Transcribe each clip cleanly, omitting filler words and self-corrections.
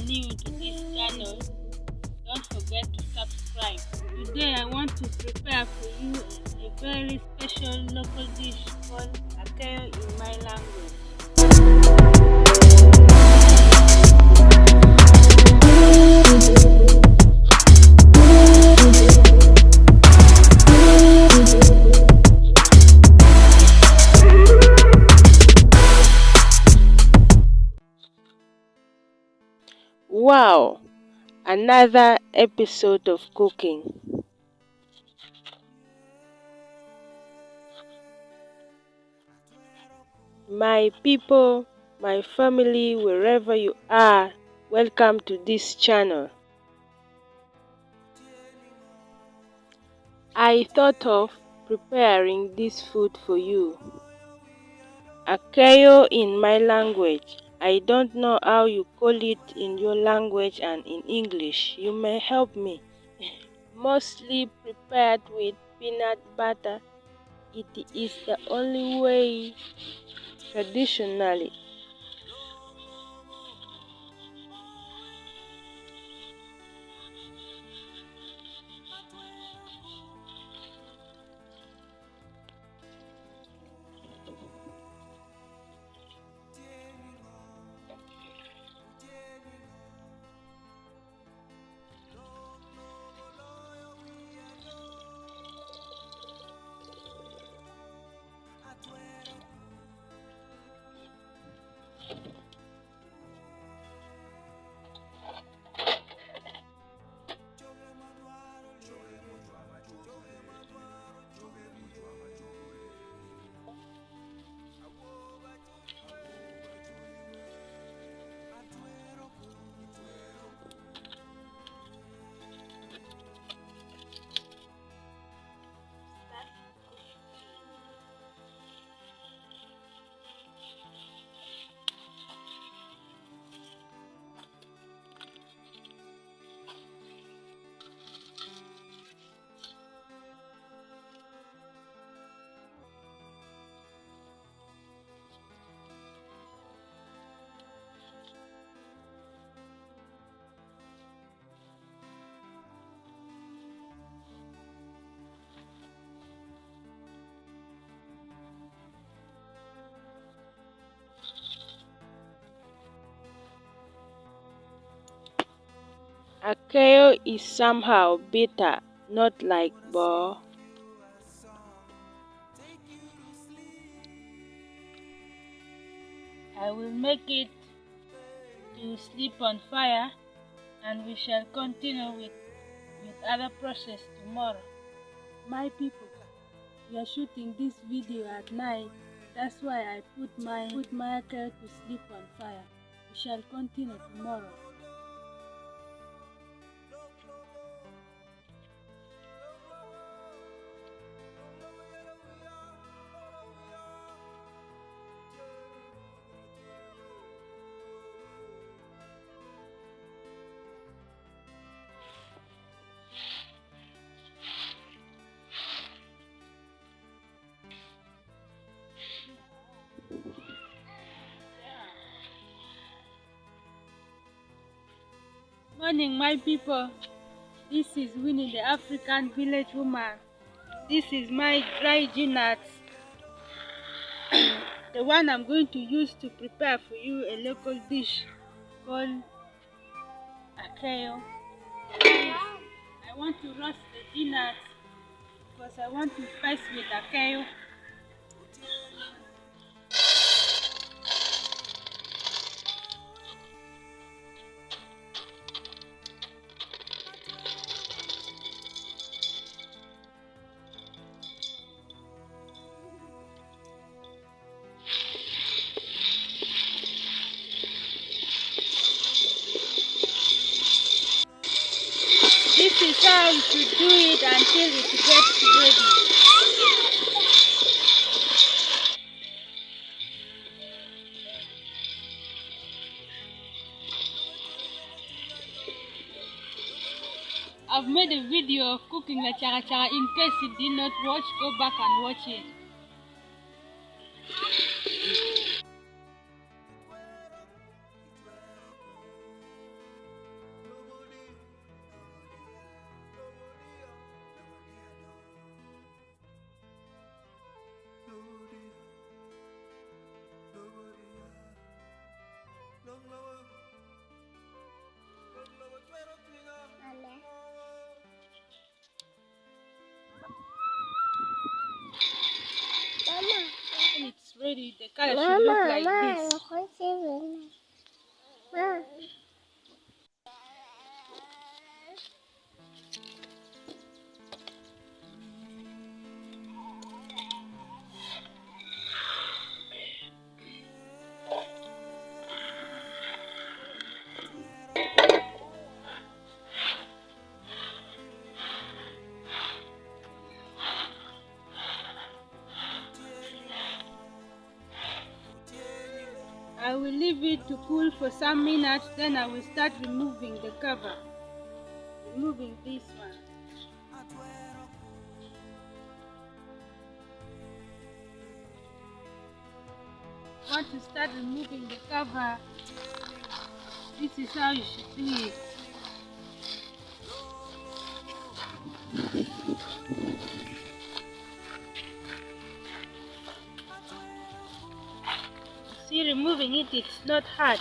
new to this channel, don't forget to subscribe. Today I want to prepare for you a very special local dish called Akeyo in my language. Wow! Another episode of cooking. My people, my family, wherever you are, welcome to this channel. I thought of preparing this food for you. Akeyo in my language. I don't know how you call it in your language and in English. You may help me. Mostly prepared with peanut butter. It is the only way traditionally. Akeyo is somehow bitter, not like bo. I will make it to sleep on fire, and we shall continue with other process tomorrow. My people, we are shooting this video at night. That's why I put my Akeyo to sleep on fire. We shall continue tomorrow. Morning, my people. This is Winnie, the African village woman. This is my dry nuts, the one I'm going to use to prepare for you a local dish called Akeyo. I want to roast the nuts because I want to spice with Akeyo. This is how you should do it until it gets ready. I've made a video of cooking the chara chara. In case you did not watch, go back and watch it. ready, the color should look like this. I will leave it to cool for some minutes, then I will start removing the cover. Removing this one. Want to start removing the cover, this is how you should do it. See, removing it, it's not hard.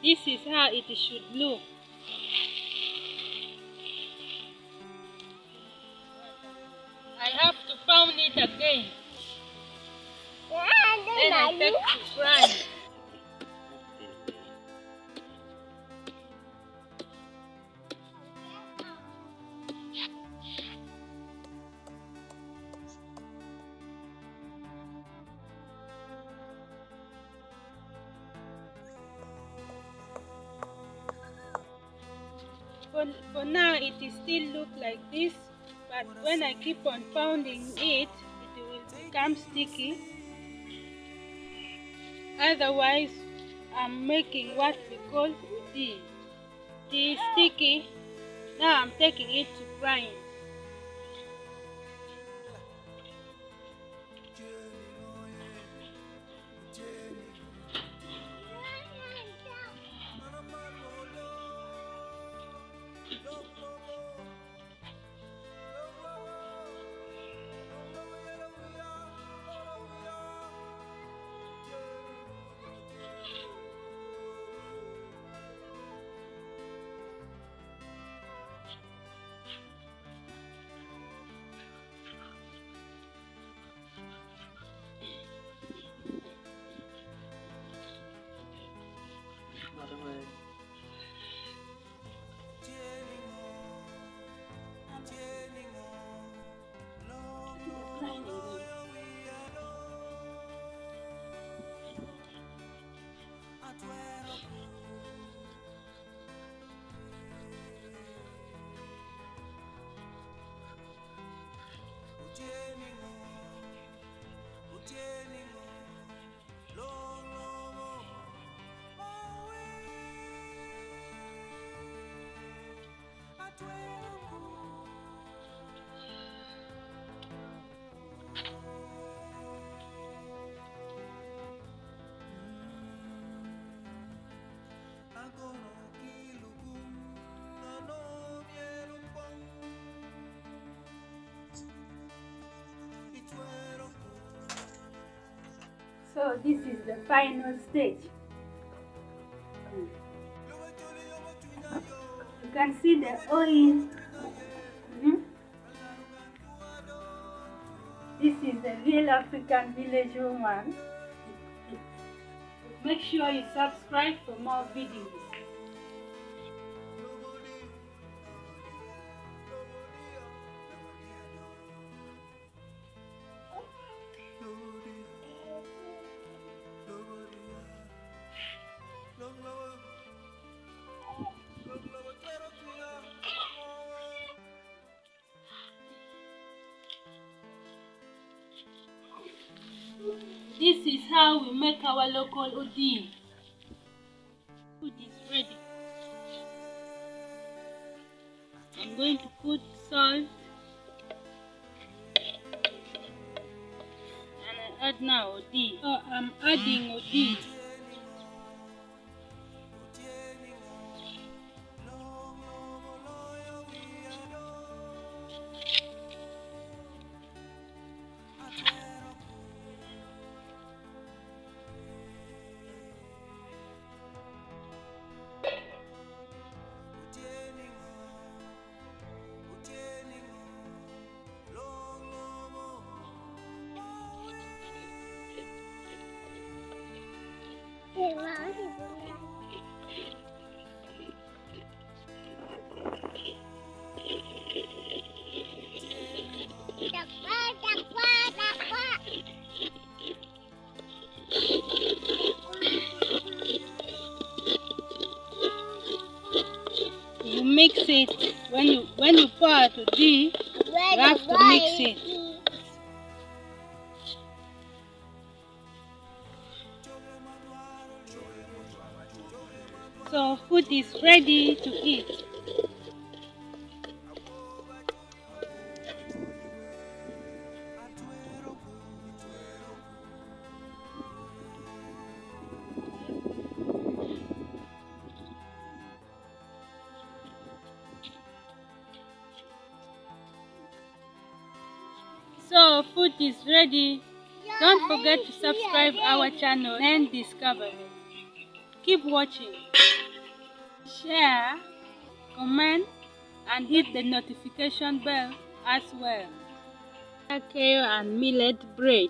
This is how it should look. I have to pound it again. Then I take to grind. For now, it is still look like this, but when I keep on pounding it, it will become sticky. Otherwise, I'm making what we call udi. It is sticky. Now I'm taking it to grind. So this is the final stage. You can see the oil. This is the real African village woman. Make sure you subscribe for more videos. This is how we make our local udi. Food is ready. I'm going to put salt and I add now udi. So I'm adding udi. You mix it when you pour out udi, you have to mix it. So food is ready to eat. So food is ready. Don't forget to subscribe our channel and discovery. Keep watching. Share, comment, and hit the notification bell as well. Akeyo and millet bread.